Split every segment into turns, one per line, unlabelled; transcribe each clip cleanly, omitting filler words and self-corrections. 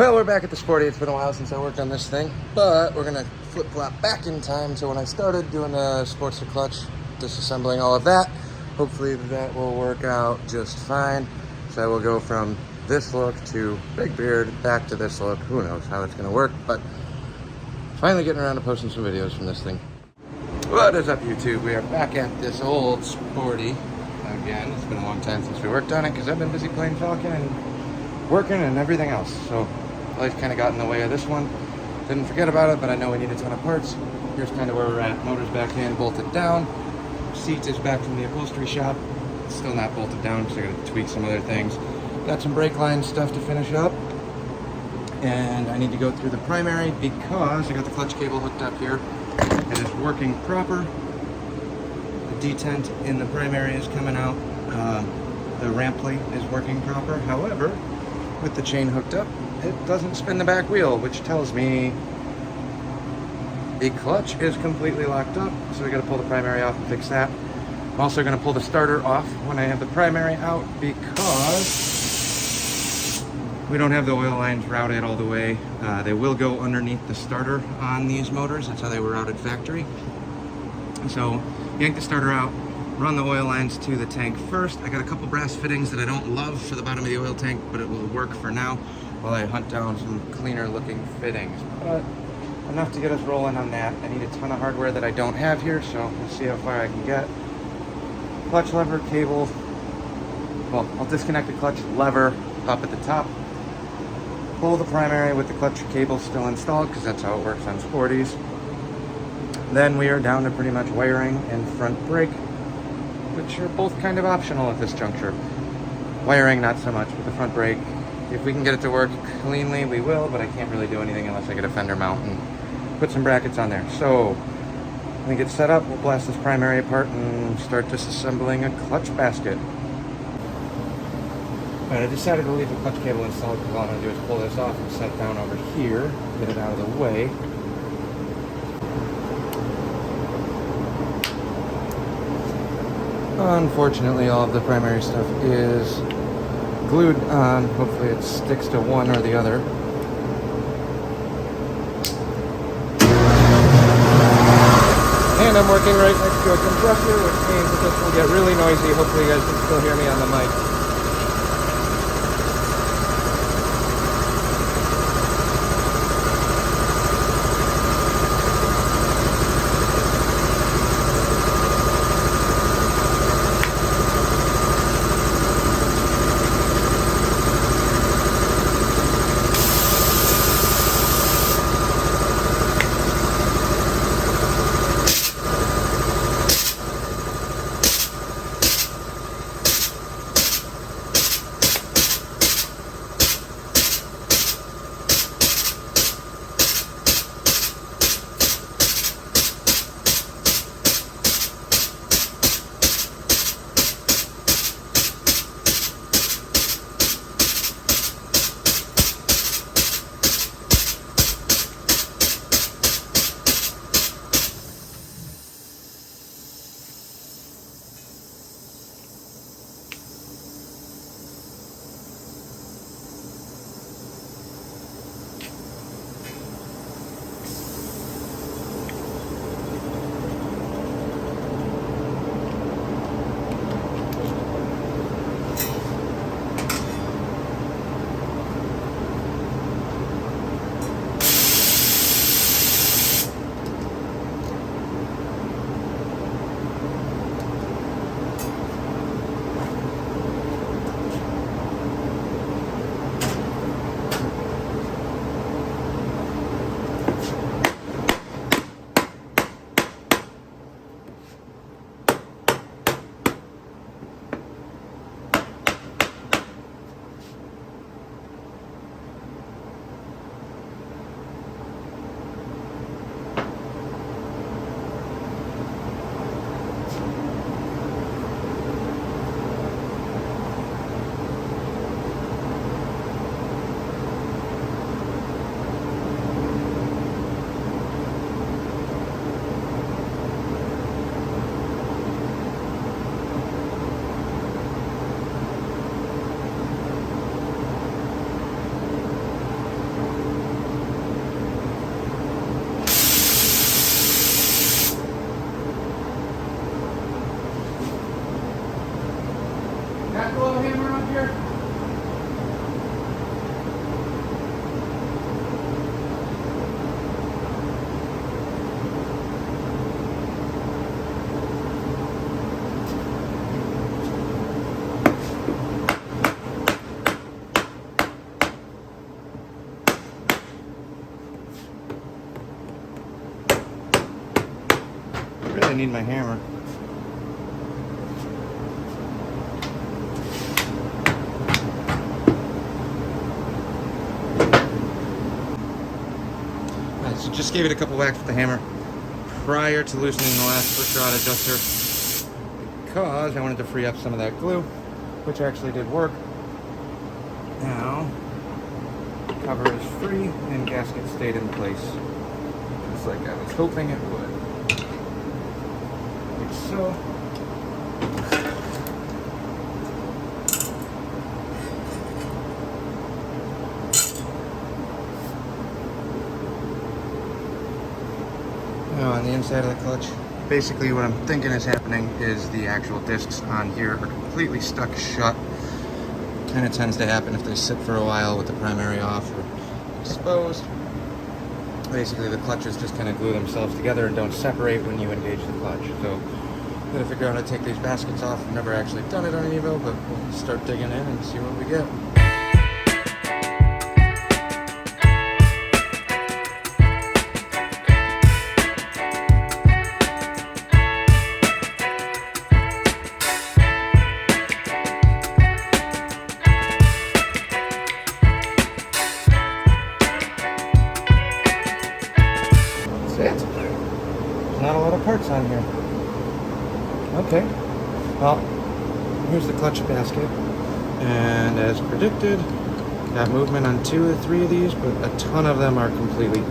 Well, we're back at the Sporty. It's been a while since I worked on this thing, but we're gonna flip-flop back in time to when I started doing the sportster clutch, disassembling all of that. Hopefully that will work out just fine. So I will go from this look to big beard, back to this look. Who knows how it's gonna work, but finally getting around to posting some videos from this thing. What is up, YouTube? We are back at this old Sporty again. It's been a long time since we worked on it because I've been busy playing Falcon and working and everything else. So life kind of got in the way of this one. Didn't forget about it, but I know we need a ton of parts. Here's kind of where we're at. Motor's back in, bolted down. Seat is back from the upholstery shop. It's still not bolted down because I got to tweak some other things. Got some brake line stuff to finish up. And I need to go through the primary because I got the clutch cable hooked up here. It is working proper. The detent in the primary is coming out. The ramp plate is working proper. However, with the chain hooked up, it doesn't spin the back wheel, which tells me the clutch is completely locked up. So we got to pull the primary off and fix that. I'm also going to pull the starter off when I have the primary out because we don't have the oil lines routed all the way. They will go underneath the starter on these motors. That's how they were routed factory. So yank the starter out, run the oil lines to the tank first. I got a couple brass fittings that I don't love for the bottom of the oil tank, but it will work for now while I hunt down some cleaner looking fittings. But enough to get us rolling on that. I need a ton of hardware that I don't have here, so we'll see how far I can get. Clutch lever, cable. Well, I'll disconnect the clutch lever up at the top. Pull the primary with the clutch cable still installed because that's how it works on Sporties. Then we are down to pretty much wiring and front brake, which are both kind of optional at this juncture. Wiring not so much, but the front brake, if we can get it to work cleanly, we will, but I can't really do anything unless I get a fender mount and put some brackets on there. So when we get set up, we'll blast this primary apart and start disassembling a clutch basket. Alright, I decided to leave the clutch cable installed because all I'm going to do is pull this off and set it down over here, get it out of the way. Unfortunately, all of the primary stuff is glued on. Hopefully it sticks to one or the other. And I'm working right next to a compressor, which means that this will get really noisy. Hopefully you guys can still hear me on the mic. I need my hammer. Alright, so just gave it a couple whacks with the hammer prior to loosening the last push rod adjuster because I wanted to free up some of that glue, which actually did work. Now, cover is free and gasket stayed in place, just like I was hoping it would. Like so. Now on the inside of the clutch, basically what I'm thinking is happening is the actual discs on here are completely stuck shut. Kind of tends to happen if they sit for a while with the primary off or exposed. Basically the clutches just kind of glue themselves together and don't separate when you engage the clutch. So I'm going to figure out how to take these baskets off. I've never actually done it on an Evo, but we'll start digging in and see what we get. Not a lot of parts on here. Okay, well, here's the clutch basket, and as predicted, got movement on 2 or 3 of these, but a ton of them are completely,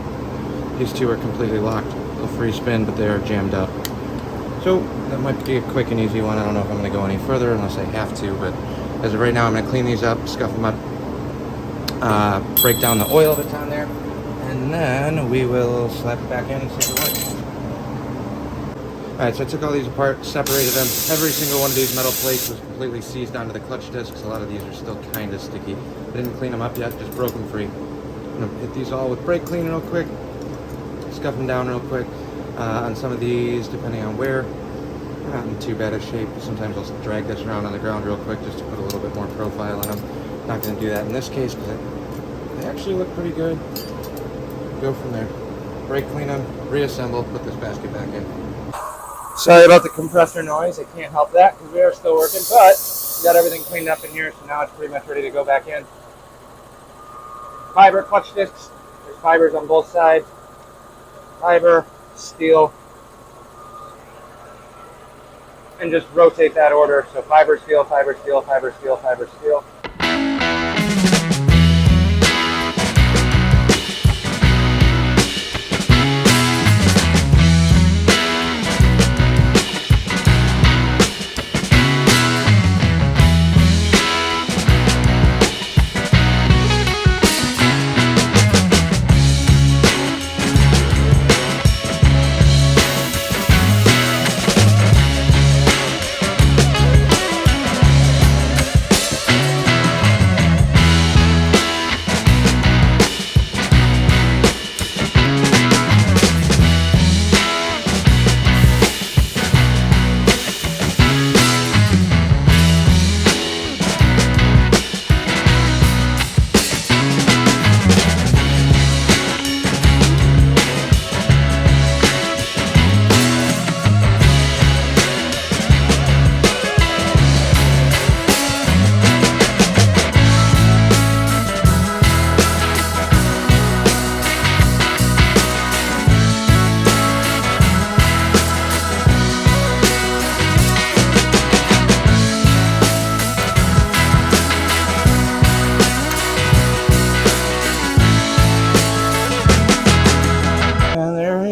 these 2 are completely locked. They'll free spin, but they are jammed up. So that might be a quick and easy one. I don't know if I'm going to go any further unless I have to, but as of right now, I'm going to clean these up, scuff them up, break down the oil that's on there, and then we will slap it back in and see if it works. Alright, so I took all these apart, separated them. Every single one of these metal plates was completely seized onto the clutch discs. A lot of these are still kind of sticky. I didn't clean them up yet, just broke them free. I'm going to hit these all with brake clean real quick, scuff them down real quick. On some of these, depending on where, they're not in too bad a shape. Sometimes I'll drag this around on the ground real quick just to put a little bit more profile on them. Not going to do that in this case because they actually look pretty good. Go from there. Brake clean them, reassemble, put this basket back in. Sorry about the compressor noise. I can't help that because we are still working, but we got everything cleaned up in here, so now it's pretty much ready to go back in. Fiber clutch discs. There's fibers on both sides. Fiber, steel, and just rotate that order. So fiber, steel, fiber, steel, fiber, steel, fiber, steel.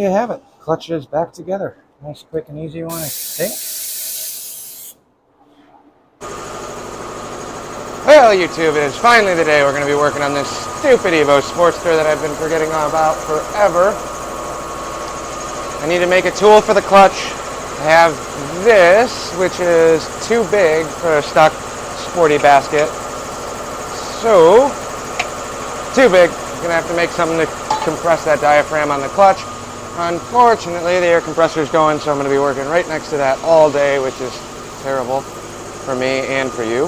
Have it. Clutches back together. Nice, quick, and easy one, I think. Well, YouTube, it is finally the day we're going to be working on this stupid Evo Sportster that I've been forgetting about forever. I need to make a tool for the clutch. I have this, which is too big for a stock sporty basket. So, too big. I'm going to have to make something to compress that diaphragm on the clutch. Unfortunately, the air compressor is going, so I'm going to be working right next to that all day, which is terrible for me and for you.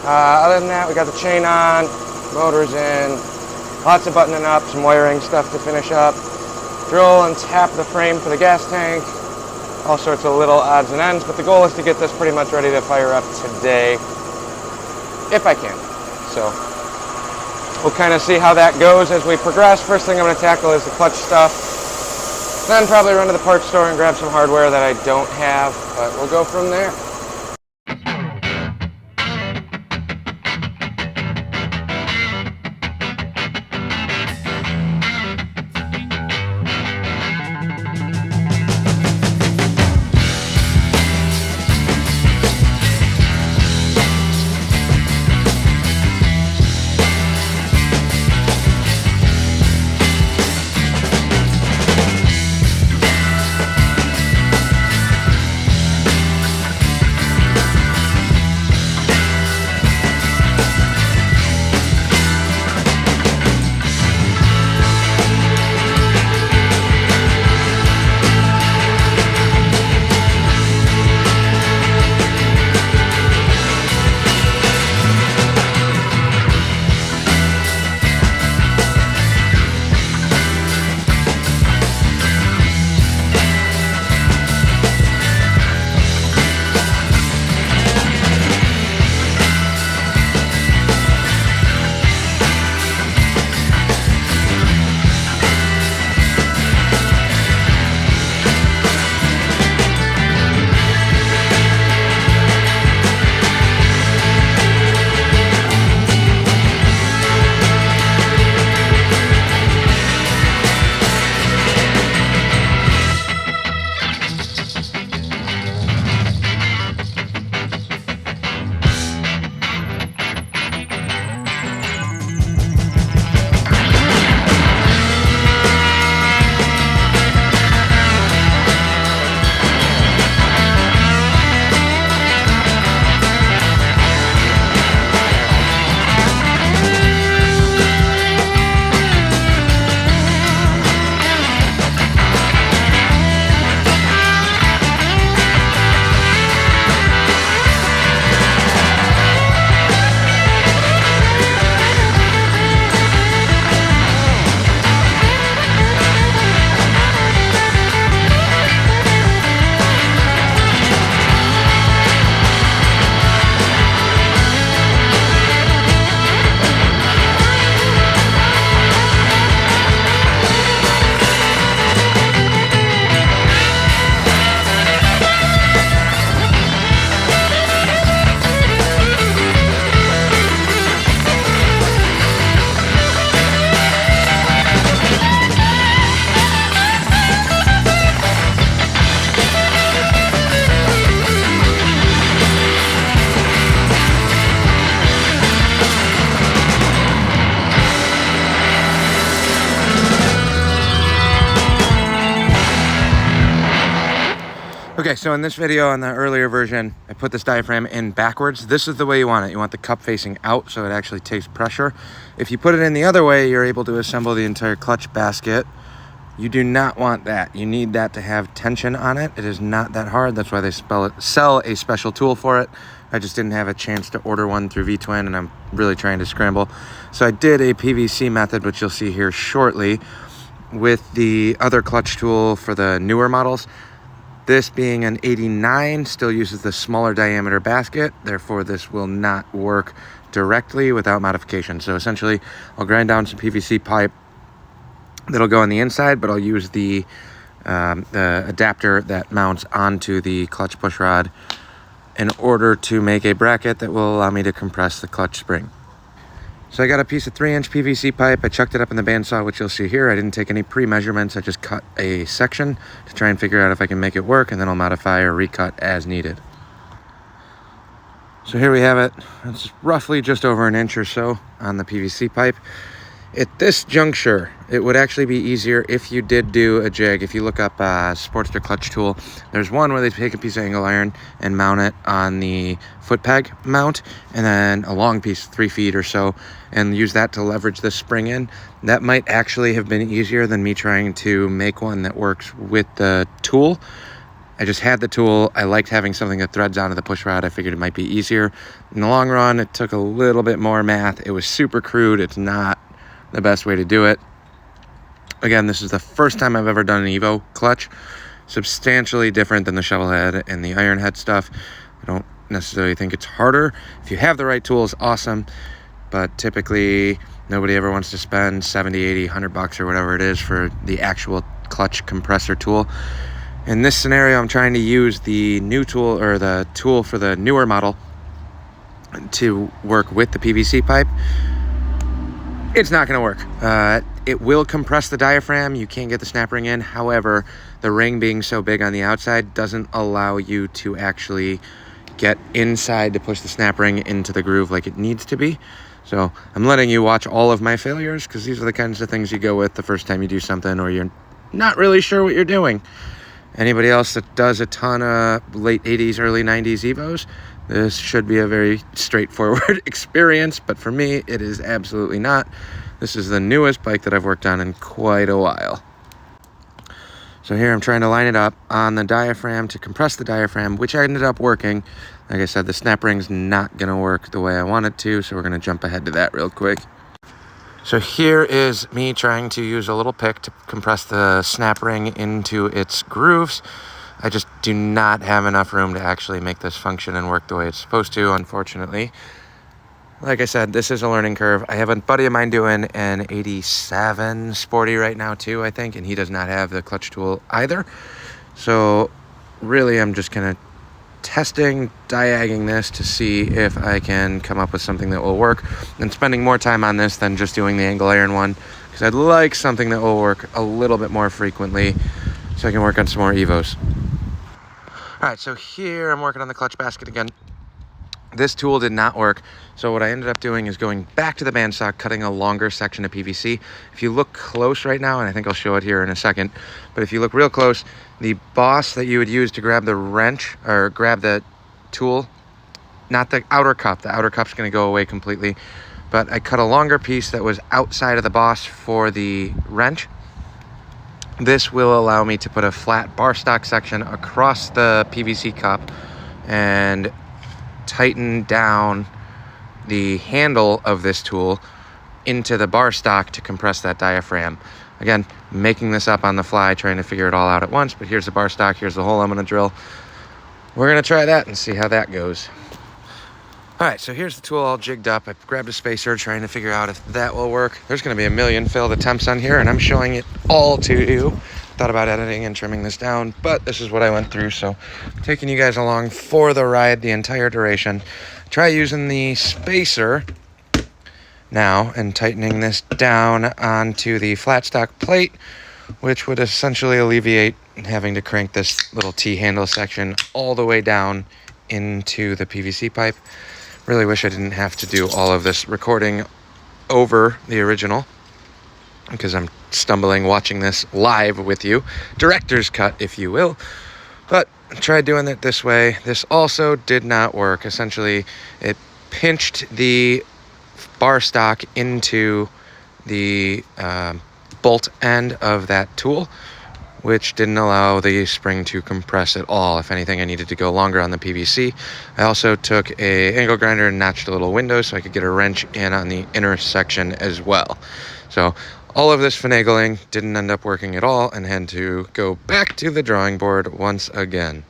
Other than that, we got the chain on, motors in, lots of buttoning up, some wiring stuff to finish up, drill and tap the frame for the gas tank, all sorts of little odds and ends, but the goal is to get this pretty much ready to fire up today, if I can. So we'll kind of see how that goes as we progress. First thing I'm going to tackle is the clutch stuff, then probably run to the parts store and grab some hardware that I don't have, but we'll go from there. Okay, so in this video, on the earlier version, I put this diaphragm in backwards. This is the way you want it. You want the cup facing out so it actually takes pressure. If you put it in the other way, you're able to assemble the entire clutch basket. You do not want that. You need that to have tension on it. It is not that hard. That's why they sell a special tool for it. I just didn't have a chance to order one through V-Twin, and I'm really trying to scramble. So I did a PVC method, which you'll see here shortly, with the other clutch tool for the newer models. This being an 89 still uses the smaller diameter basket. Therefore, this will not work directly without modification. So essentially, I'll grind down some PVC pipe that'll go on the inside, but I'll use the adapter that mounts onto the clutch push rod in order to make a bracket that will allow me to compress the clutch spring. So I got a piece of 3-inch PVC pipe. I chucked it up in the bandsaw, which you'll see here. I didn't take any pre-measurements. I just cut a section to try and figure out if I can make it work, and then I'll modify or recut as needed. So here we have it. It's roughly just over an inch or so on the PVC pipe. At this juncture, it would actually be easier if you did do a jig. If you look up Sportster clutch tool, there's one where they take a piece of angle iron and mount it on the foot peg mount, and then a long piece, 3 feet or so, and use that to leverage the spring in. That might actually have been easier than me trying to make one that works with the tool. I just had the tool. I liked having something that threads onto the push rod. I figured it might be easier. In the long run, it took a little bit more math. It was super crude. It's not the best way to do it. Again, this is the first time I've ever done an Evo clutch, substantially different than the shovel head and the Ironhead stuff. I don't necessarily think it's harder. If you have the right tools, awesome. But typically, nobody ever wants to spend 70, 80, 100 bucks or whatever it is for the actual clutch compressor tool. In this scenario, I'm trying to use the new tool, or the tool for the newer model, to work with the PVC pipe. It's not going to work. It will compress the diaphragm. You can't get the snap ring in. However, the ring being so big on the outside doesn't allow you to actually get inside to push the snap ring into the groove like it needs to be. So I'm letting you watch all of my failures, because these are the kinds of things you go with the first time you do something or you're not really sure what you're doing. Anybody else that does a ton of late 80s, early 90s Evos, this should be a very straightforward experience, but for me, it is absolutely not. This is the newest bike that I've worked on in quite a while. So here I'm trying to line it up on the diaphragm to compress the diaphragm, which I ended up working. Like I said, the snap ring's not going to work the way I want it to, so we're going to jump ahead to that real quick. So here is me trying to use a little pick to compress the snap ring into its grooves. I just do not have enough room to actually make this function and work the way it's supposed to, unfortunately. Like I said, this is a learning curve. I have a buddy of mine doing an 87 Sporty right now too, I think, and he does not have the clutch tool either. So really, I'm just kind of testing, diagging this to see if I can come up with something that will work, and spending more time on this than just doing the angle iron one, because I'd like something that will work a little bit more frequently so I can work on some more Evos. All right, so here I'm working on the clutch basket again. This tool did not work, so what I ended up doing is going back to the bandstock, cutting a longer section of PVC. If you look close right now, and I think I'll show it here in a second, but if you look real close, the boss that you would use to grab the wrench, or grab the tool, not the outer cup, the outer cup's gonna go away completely, but I cut a longer piece that was outside of the boss for the wrench. This will allow me to put a flat bar stock section across the PVC cup and tighten down the handle of this tool into the bar stock to compress that diaphragm. Again, making this up on the fly, trying to figure it all out at once, but here's the bar stock, here's the hole I'm gonna drill. We're gonna try that and see how that goes. All right, so here's the tool all jigged up. I grabbed a spacer, trying to figure out if that will work. There's gonna be a million failed attempts on here, and I'm showing it all to you. Thought about editing and trimming this down, but this is what I went through, so I'm taking you guys along for the ride the entire duration. Try using the spacer now and tightening this down onto the flat stock plate, which would essentially alleviate having to crank this little T-handle section all the way down into the PVC pipe. Really wish I didn't have to do all of this recording over the original, because I'm stumbling watching this live with you. Director's cut, if you will. But I tried doing it this way. This also did not work. Essentially, it pinched the bar stock into the bolt end of that tool, which didn't allow the spring to compress at all. If anything, I needed to go longer on the PVC. I also took a angle grinder and notched a little window so I could get a wrench in on the inner section as well. So all of this finagling didn't end up working at all, and had to go back to the drawing board once again.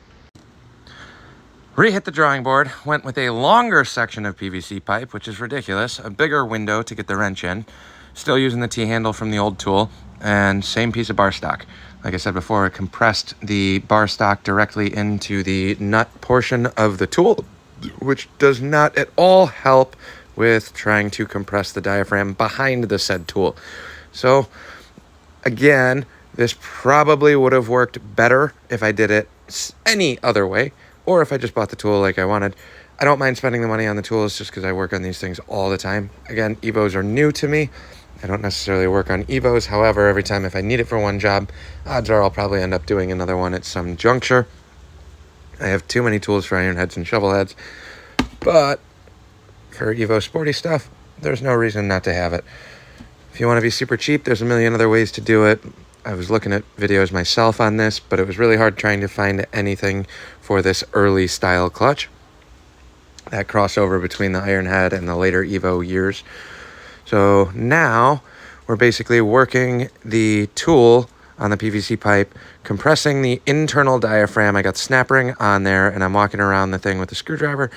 Re-hit the drawing board, went with a longer section of PVC pipe, which is ridiculous, a bigger window to get the wrench in, still using the T-handle from the old tool, and same piece of bar stock. Like I said before, it compressed the bar stock directly into the nut portion of the tool, which does not at all help with trying to compress the diaphragm behind the said tool. So again, this probably would have worked better if I did it any other way, or if I just bought the tool like I wanted. I don't mind spending the money on the tools just because I work on these things all the time. Again, Evos are new to me. I don't necessarily work on Evos. However, every time if I need it for one job, odds are I'll probably end up doing another one at some juncture. I have too many tools for iron heads and shovel heads, but for Evo Sporty stuff, there's no reason not to have it. If you want to be super cheap, there's a million other ways to do it. I was looking at videos myself on this, but it was really hard trying to find anything for this early style clutch. That crossover between the Ironhead and the later Evo years. So now we're basically working the tool on the PVC pipe, compressing the internal diaphragm. I got snap ring on there, and I'm walking around the thing with a screwdriver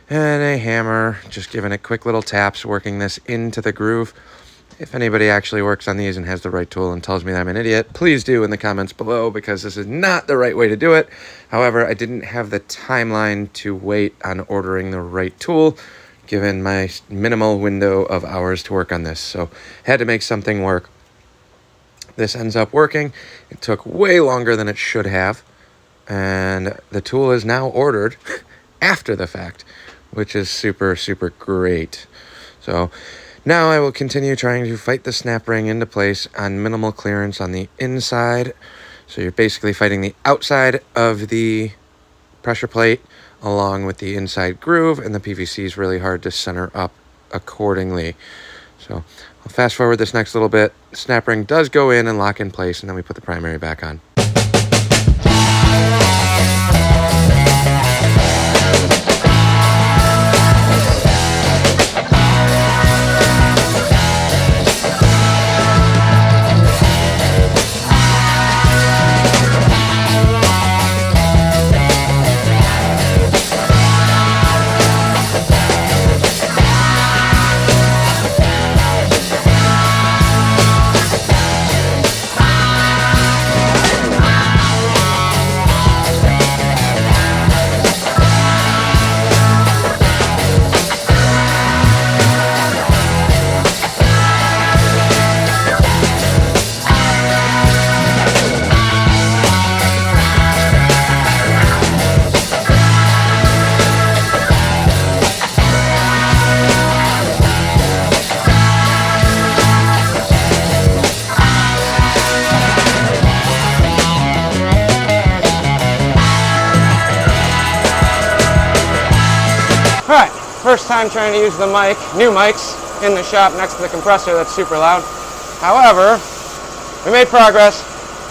and a hammer, just giving it quick little taps, working this into the groove. If anybody actually works on these and has the right tool and tells me that I'm an idiot, please do in the comments below, because this is not the right way to do it. However, I didn't have the timeline to wait on ordering the right tool, given my minimal window of hours to work on this. So had to make something work. This ends up working. It took way longer than it should have. And the tool is now ordered after the fact, which is super, super great. So now I will continue trying to fight the snap ring into place on minimal clearance on the inside. So you're basically fighting the outside of the pressure plate along with the inside groove, and the PVC is really hard to center up accordingly. So I'll fast forward this next little bit. Snap ring does go in and lock in place, and then we put the primary back on.
Alright, first time trying to use the mic, new mics, in the shop next to the compressor. That's super loud. However, we made progress.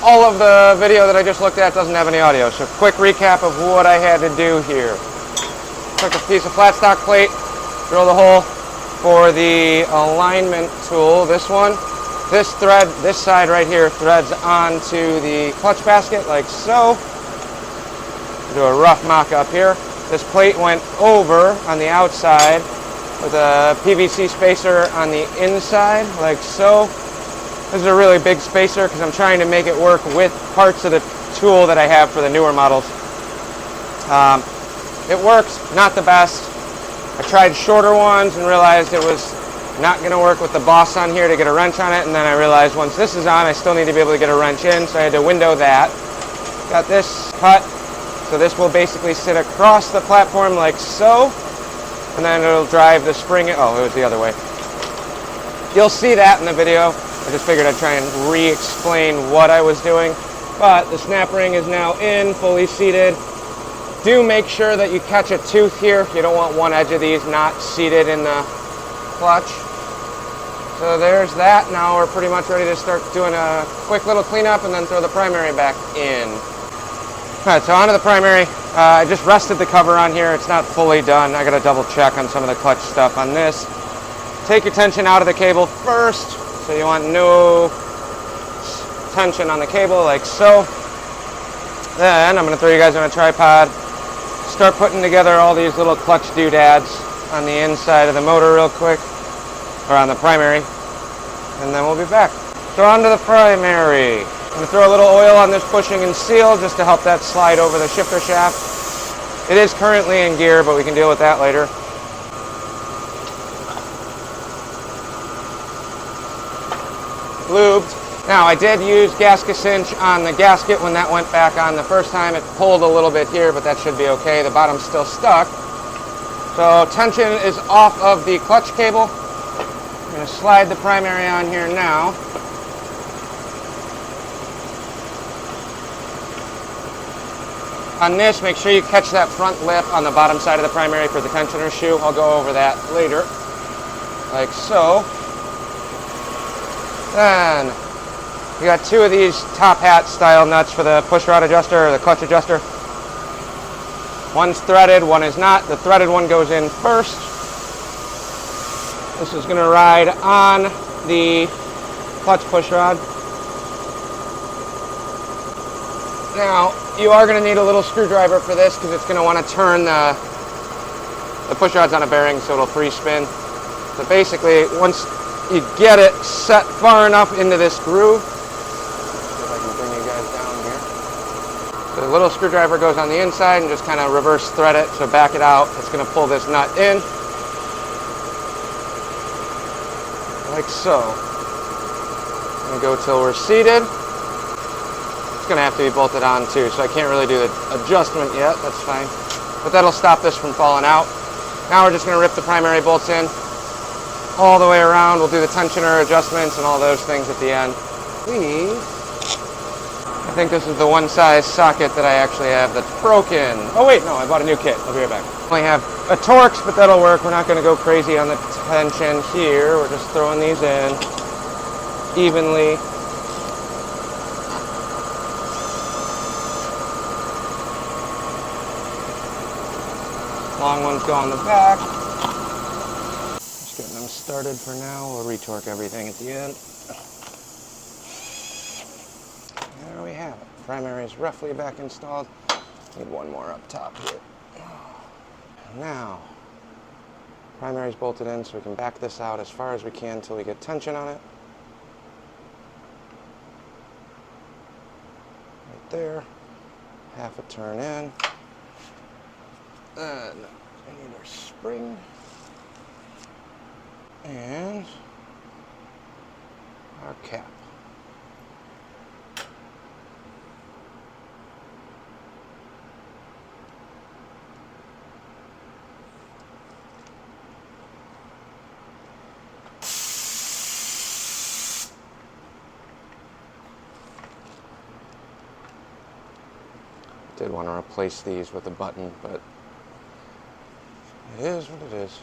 All of the video that I just looked at doesn't have any audio, so quick recap of what I had to do here. Took a piece of flat stock plate, drilled a hole for the alignment tool, this one. This thread, this side right here, threads onto the clutch basket like so. Do a rough mock-up here. This plate went over on the outside with a PVC spacer on the inside, like so. This is a really big spacer because I'm trying to make it work with parts of the tool that I have for the newer models. It works, not the best. I tried shorter ones and realized it was not going to work with the boss on here to get a wrench on it, and then I realized once this is on, I still need to be able to get a wrench in, so I had to window that. Got this cut. So this will basically sit across the platform like so, and then it'll drive the spring. Oh, it was the other way. You'll see that in the video. I just figured I'd try and re-explain what I was doing. But the snap ring is now in, fully seated. Do make sure that you catch a tooth here. You don't want one edge of these not seated in the clutch. So there's that. Now we're pretty much ready to start doing a quick little cleanup and then throw the primary back in. Alright, so onto the primary. I just rested the cover on here. It's not fully done. I got to double check on some of the clutch stuff on this. Take your tension out of the cable first. So you want no tension on the cable like so. Then I'm going to throw you guys on a tripod. Start putting together all these little clutch doodads on the inside of the motor real quick. Or on the primary. And then we'll be back. So onto the primary. I'm going to throw a little oil on this bushing and seal just to help that slide over the shifter shaft. It is currently in gear, but we can deal with that later. Lubed. Now I did use gasket cinch on the gasket when that went back on the first time. It pulled a little bit here, but that should be okay. The bottom's still stuck. So tension is off of the clutch cable. I'm going to slide the primary on here now. On this, make sure you catch that front lip on the bottom side of the primary for the tensioner shoe. I'll go over that later, like so. Then, we got two of these top hat style nuts for the push rod adjuster or the clutch adjuster. One's threaded, one is not. The threaded one goes in first. This is going to ride on the clutch push rod. Now, you are going to need a little screwdriver for this because it's going to want to turn the push rod's on a bearing so it'll free spin. So basically, once you get it set far enough into this groove, see if I can bring you guys down here. So the little screwdriver goes on the inside and just kind of reverse thread it. So back it out, it's going to pull this nut in, like so. I'm going to go till we're seated. It's going to have to be bolted on too, so I can't really do the adjustment yet. That's fine. But that'll stop this from falling out. Now we're just going to rip the primary bolts in all the way around. We'll do the tensioner adjustments and all those things at the end. Please. I think this is the one size socket that I actually have that's broken. Oh wait, no, I bought a new kit. I'll be right back. I only have a Torx, but that'll work. We're not going to go crazy on the tension here. We're just throwing these in evenly. Long ones go on the back. Just getting them started for now. We'll retorque everything at the end. There we have it. Primary is roughly back installed. Need one more up top here. Now, primary is bolted in so we can back this out as far as we can until we get tension on it. Right there. Half a turn in. And I need our spring and our cap. Did want to replace these with a button, but it is what it is.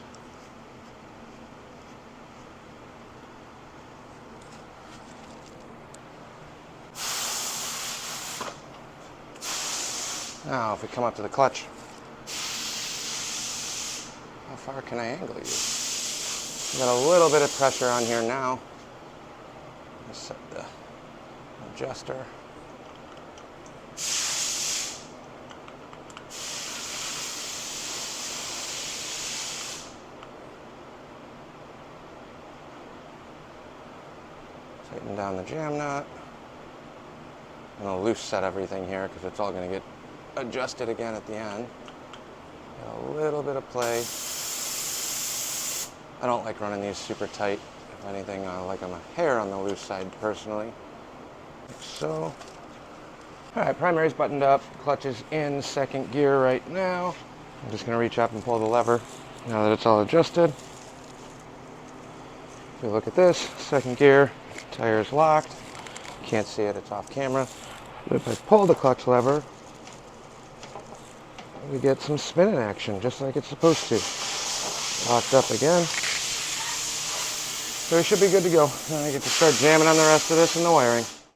Now, if we come up to the clutch, how far can I angle you? Got a little bit of pressure on here now. Let's set the adjuster. Tighten down the jam nut. I'm going to loose set everything here because it's all going to get adjusted again at the end. Got a little bit of play. I don't like running these super tight. If anything, I like them a hair on the loose side personally. Like so. Alright, primary's buttoned up. Clutch is in second gear right now. I'm just going to reach up and pull the lever now that it's all adjusted. If you look at this, second gear, tire is locked. Can't see it, it's off camera. But if I pull the clutch lever, we get some spinning action, just like it's supposed to. Locked up again. So we should be good to go. Now I get to start jamming on the rest of this in the wiring.